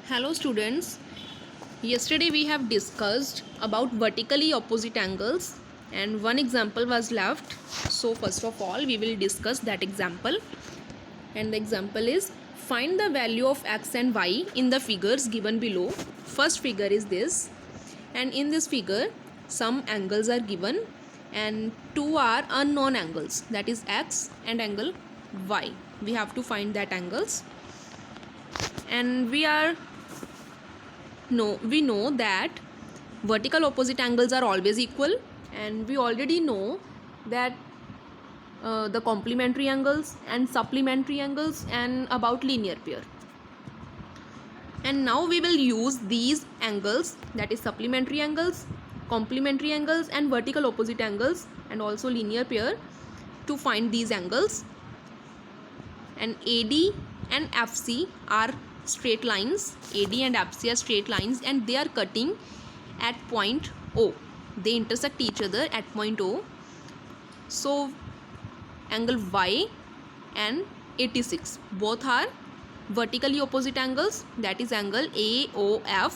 Hello students, yesterday we have discussed about vertically opposite angles and one example was left. So first of all we will discuss that example, and the example is find the value of x and y in the figures given below. First figure is this, and in this figure some angles are given and two are unknown angles, that is x and angle y. We have to find that angles, and we know that vertical opposite angles are always equal, and we already know that the complementary angles and supplementary angles and about linear pair. And now we will use these angles, that is supplementary angles, complementary angles and vertical opposite angles and also linear pair, to find these angles. And AD and FC are straight lines. AD and FC are straight lines and they are cutting at point O. They intersect each other at point O. So angle Y and 86 both are vertically opposite angles, that is angle AOF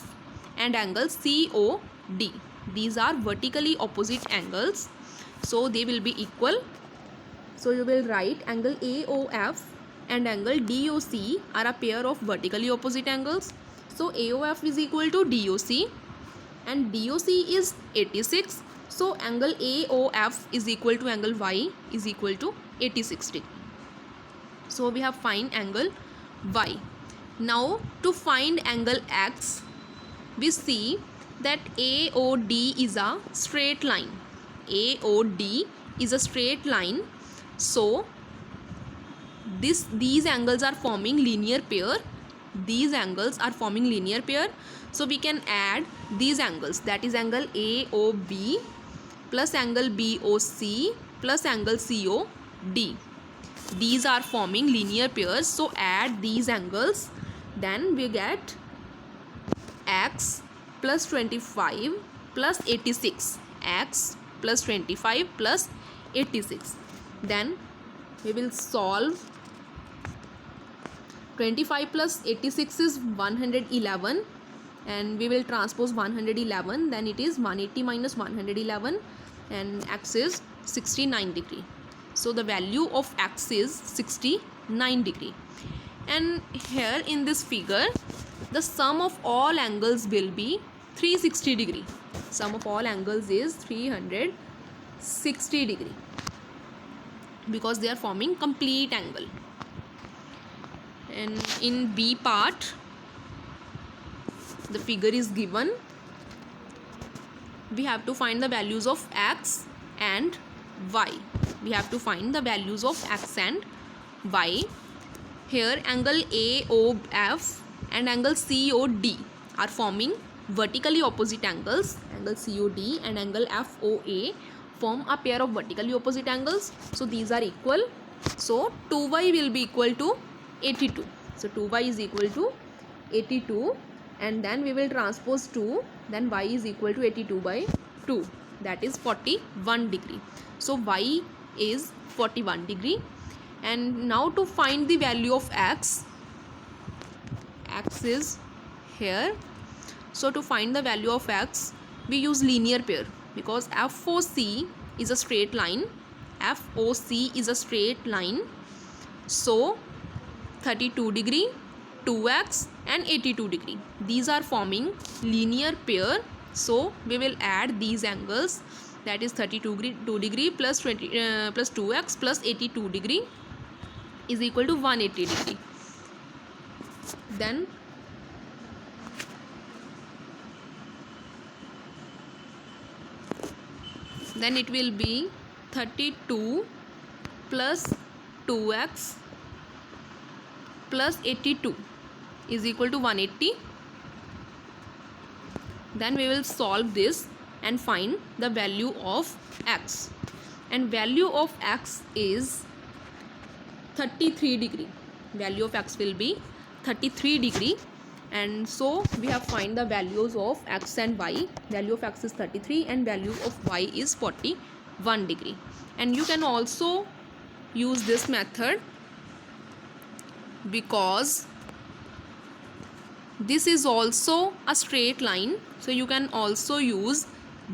and angle COD. These are vertically opposite angles, so they will be equal. So you will write angle AOF and angle DOC are a pair of vertically opposite angles. So AOF is equal to DOC and DOC is 86. So angle AOF is equal to angle Y is equal to 86 degree. So we have find angle Y. Now to find angle X, we see that AOD is a straight line. AOD is a straight line. So these angles are forming linear pair. These angles are forming linear pair. So we can add these angles, that is angle AOB plus angle BOC plus angle COD. These are forming linear pairs. So add these angles, then we get X plus 25 plus 86. X plus 25 plus 86. Then we will solve. 25 plus 86 is 111 and we will transpose 111, then it is 180 minus 111 and X is 69 degree. So the value of X is 69 degree. And here in this figure the sum of all angles will be 360 degree. Sum of all angles is 360 degree because they are forming complete angle. And in B part the figure is given. We have to find the values of X and Y. We have to find the values of X and Y. Here angle AOF and angle COD are forming vertically opposite angles. Angle COD and angle FOA form a pair of vertically opposite angles. So these are equal. So 2y will be equal to 82. So 2y is equal to 82 and then we will transpose 2, then y is equal to 82 by 2, that is 41 degree. So y is 41 degree. And now to find the value of X, X is here. So to find the value of X we use linear pair because FOC is a straight line. FOC is a straight line. So 32 degree, 2x and 82 degree. These are forming linear pair. So we will add these angles, that is 32 degree plus 2x plus 82 degree is equal to 180 degree. Then it will be 32 plus 2x plus 82 is equal to 180. Then we will solve this and find the value of X, and value of X is 33 degree. Value of X will be 33 degree, and so we have find the values of X and Y. Value of X is 33 and value of Y is 41 degree. And you can also use this method because this is also a straight line, so you can also use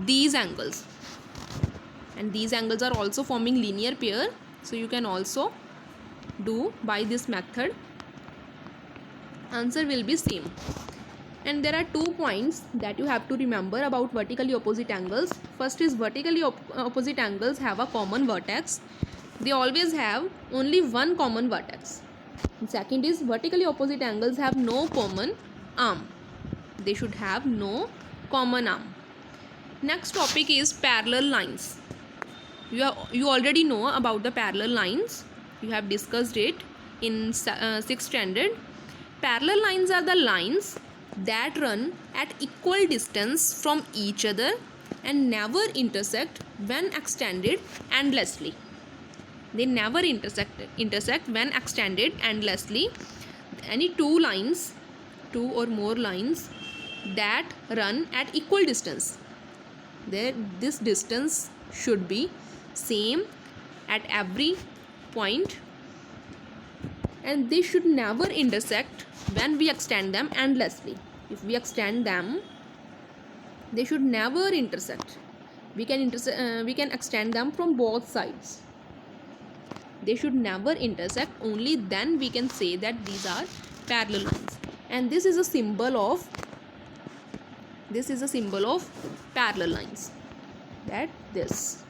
these angles, and these angles are also forming linear pair, so you can also do by this method. Answer will be same. And there are 2 points that you have to remember about vertically opposite angles. First is vertically opposite angles have a common vertex. They always have only one common vertex. And second is vertically opposite angles have no common arm. They should have no common arm. Next topic is parallel lines. You already know about the parallel lines. You have discussed it in 6th standard. Parallel lines are the lines that run at equal distance from each other and never intersect when extended endlessly. They never intersect when extended endlessly. Any two or more lines that run at equal distance, this distance should be same at every point, and they should never intersect when we extend them endlessly. If we extend them, they should never intersect. We can extend them from both sides. They should never intersect. Only then we can say that these are parallel lines. And this is a symbol of parallel lines. That this.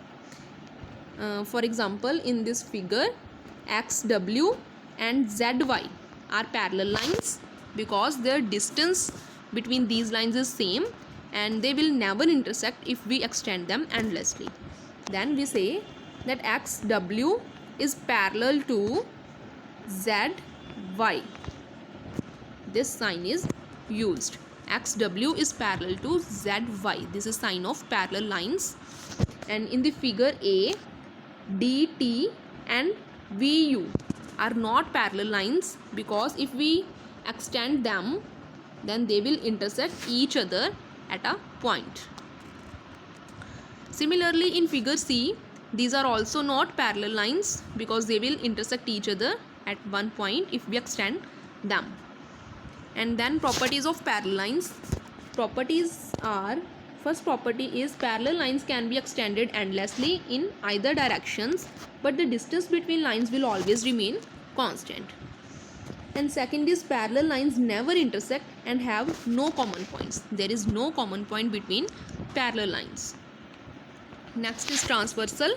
For example, in this figure, XW and ZY are parallel lines because their distance between these lines is same and they will never intersect if we extend them endlessly. Then we say that XW is parallel to ZY. This sign is used. XW is parallel to ZY. This is sign of parallel lines. And in the figure A, DT and VU are not parallel lines because if we extend them, then they will intersect each other at a point. Similarly, in figure C, these are also not parallel lines because they will intersect each other at one point if we extend them. And then properties of parallel lines. Properties are, first property is parallel lines can be extended endlessly in either directions, but the distance between lines will always remain constant. And second is parallel lines never intersect and have no common points. There is no common point between parallel lines. Next is transversal.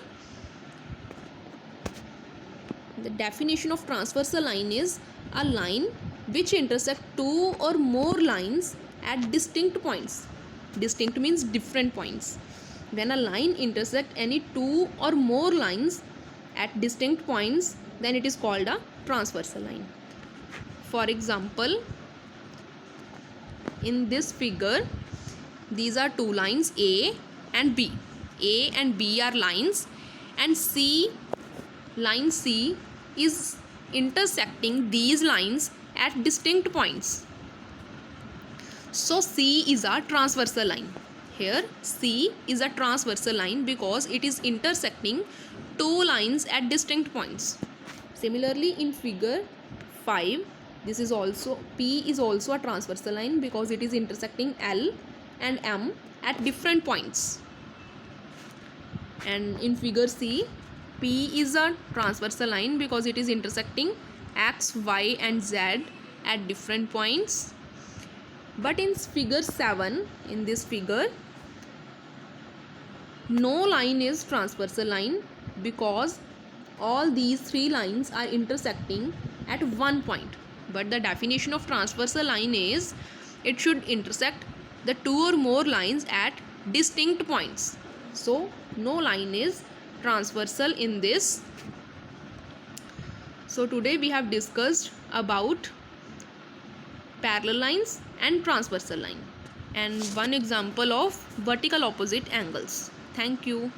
The definition of transversal line is a line which intersect two or more lines at distinct points. Distinct means different points. When a line intersects any two or more lines at distinct points, then it is called a transversal line. For example, in this figure, these are two lines A and B. A and B are lines, and line C is intersecting these lines at distinct points. So C is a transversal line. Here C is a transversal line because it is intersecting two lines at distinct points. Similarly, in figure 5, this is also P is also a transversal line because it is intersecting L and M at different points. And in figure C, P is a transversal line because it is intersecting X, Y and Z at different points. But in figure 7, in this figure, no line is transversal line because all these three lines are intersecting at one point. But the definition of transversal line is it should intersect the two or more lines at distinct points. So no line is transversal in this. So today we have discussed about parallel lines and transversal line and one example of vertical opposite angles. Thank you.